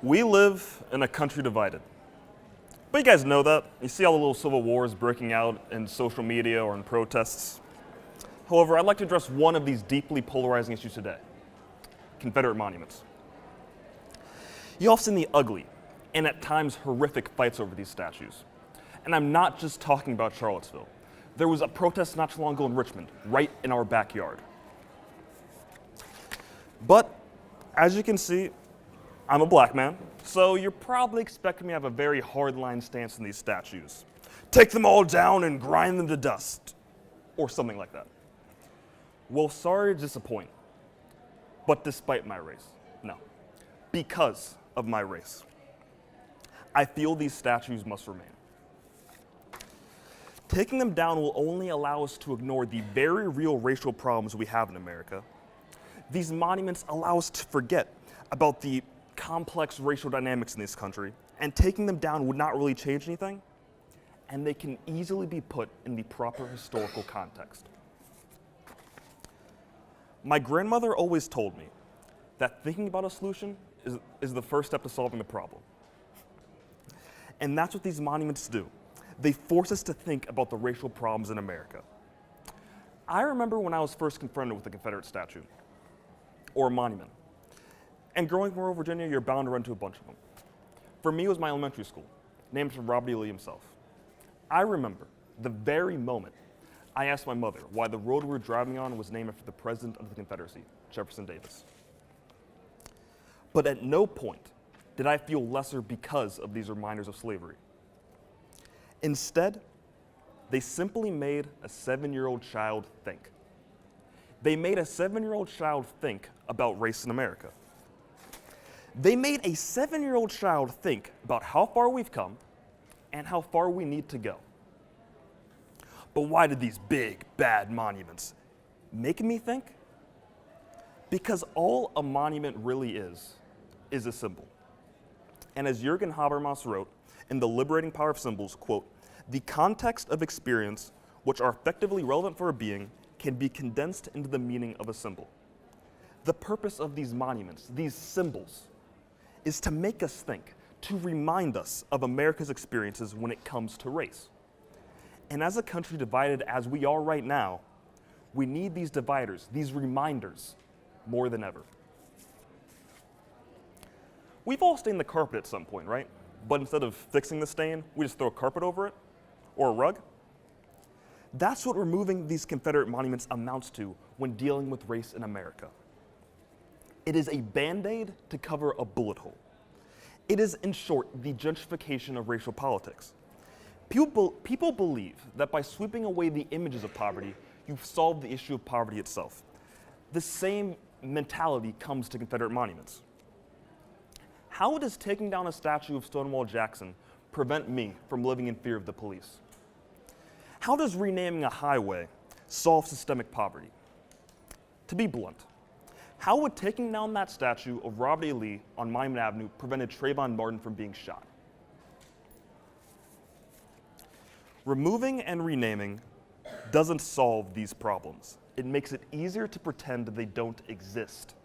We live in a country divided. But you guys know that. You see all the little civil wars breaking out in social media or in protests. However, I'd like to address one of these deeply polarizing issues today: Confederate monuments. You've often seen the ugly and at times horrific fights over these statues. And I'm not just talking about Charlottesville. There was a protest not too long ago in Richmond, right in our backyard. But as you can see, I'm a black man, so you're probably expecting me to have a very hardline stance on these statues. Take them all down and grind them to dust, or something like that. Well, sorry to disappoint, but despite my race, no, because of my race, I feel these statues must remain. Taking them down will only allow us to ignore the very real racial problems we have in America. These monuments allow us to forget about the complex racial dynamics in this country, and taking them down would not really change anything, and they can easily be put in the proper historical context. My grandmother always told me that thinking about a solution is the first step to solving the problem. And that's what these monuments do. They force us to think about the racial problems in America. I remember when I was first confronted with a Confederate statue or a monument. And growing up in rural Virginia, you're bound to run into a bunch of them. For me, it was my elementary school, named for Robert E. Lee himself. I remember the very moment I asked my mother why the road we were driving on was named after the President of the Confederacy, Jefferson Davis. But at no point did I feel lesser because of these reminders of slavery. Instead, they simply made a 7-year-old child think. They made a 7-year-old child think about race in America. They made a 7-year-old child think about how far we've come and how far we need to go. But why did these big, bad monuments make me think? Because all a monument really is a symbol. And as Jürgen Habermas wrote in The Liberating Power of Symbols, quote, "The context of experience, which are effectively relevant for a being, can be condensed into the meaning of a symbol." The purpose of these monuments, these symbols, is to make us think, to remind us of America's experiences when it comes to race. And as a country divided as we are right now, we need these dividers, these reminders, more than ever. We've all stained the carpet at some point, right? But instead of fixing the stain, we just throw a carpet over it, or a rug. That's what removing these Confederate monuments amounts to when dealing with race in America. It is a Band-Aid to cover a bullet hole. It is, in short, the gentrification of racial politics. People believe that by sweeping away the images of poverty, you've solved the issue of poverty itself. The same mentality comes to Confederate monuments. How does taking down a statue of Stonewall Jackson prevent me from living in fear of the police? How does renaming a highway solve systemic poverty? To be blunt, how would taking down that statue of Robert E. Lee on Monument Avenue prevented Trayvon Martin from being shot? Removing and renaming doesn't solve these problems. It makes it easier to pretend they don't exist.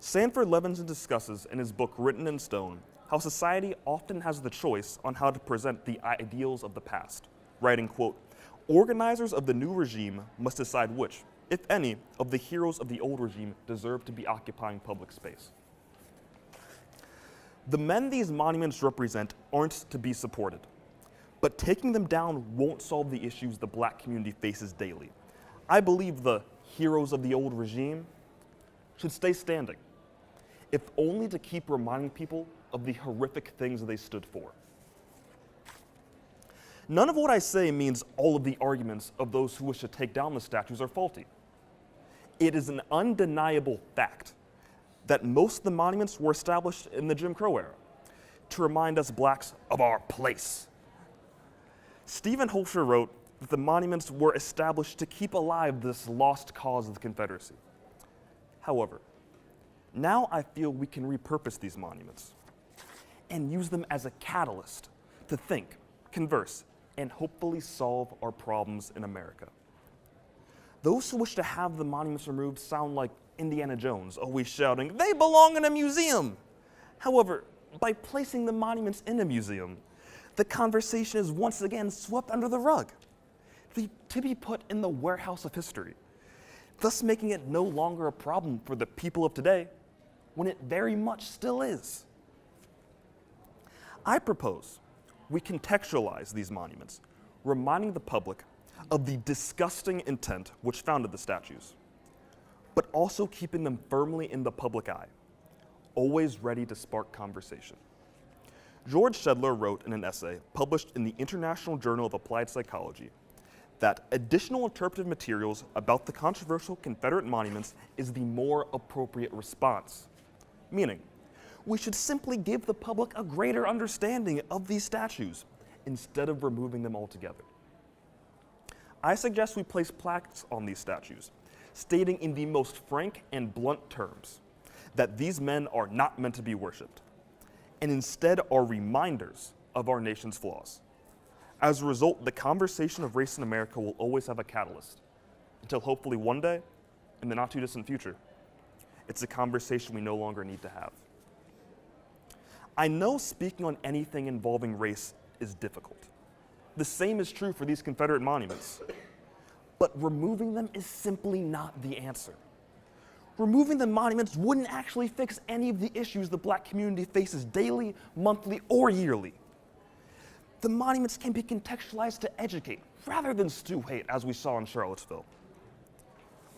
Sanford Levinson discusses in his book Written in Stone how society often has the choice on how to present the ideals of the past, writing, quote, "Organizers of the new regime must decide which, if any, of the heroes of the old regime deserve to be occupying public space." The men these monuments represent aren't to be supported, but taking them down won't solve the issues the black community faces daily. I believe the heroes of the old regime should stay standing, if only to keep reminding people of the horrific things they stood for. None of what I say means all of the arguments of those who wish to take down the statues are faulty. It is an undeniable fact that most of the monuments were established in the Jim Crow era to remind us blacks of our place. Stephen Holscher wrote that the monuments were established to keep alive this lost cause of the Confederacy. However, now I feel we can repurpose these monuments and use them as a catalyst to think, converse, and hopefully solve our problems in America. Those who wish to have the monuments removed sound like Indiana Jones, always shouting, "They belong in a museum!" However, by placing the monuments in a museum, the conversation is once again swept under the rug, to be put in the warehouse of history, thus making it no longer a problem for the people of today, when it very much still is. I propose we contextualize these monuments, reminding the public of the disgusting intent which founded the statues, but also keeping them firmly in the public eye, always ready to spark conversation. George Shedler wrote in an essay published in the International Journal of Applied Psychology that additional interpretive materials about the controversial Confederate monuments is the more appropriate response, meaning we should simply give the public a greater understanding of these statues instead of removing them altogether. I suggest we place plaques on these statues, stating in the most frank and blunt terms that these men are not meant to be worshipped, and instead are reminders of our nation's flaws. As a result, the conversation of race in America will always have a catalyst, until hopefully one day, in the not too distant future, it's a conversation we no longer need to have. I know speaking on anything involving race is difficult. The same is true for these Confederate monuments. But removing them is simply not the answer. Removing the monuments wouldn't actually fix any of the issues the Black community faces daily, monthly, or yearly. The monuments can be contextualized to educate rather than stew hate, as we saw in Charlottesville.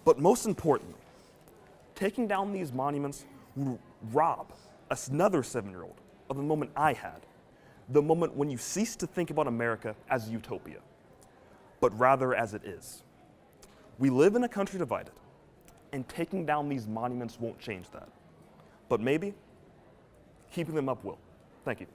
But most importantly, taking down these monuments would rob another 7-year-old of the moment I had, the moment when you cease to think about America as a utopia, but rather as it is. We live in a country divided, and taking down these monuments won't change that. But maybe keeping them up will. Thank you.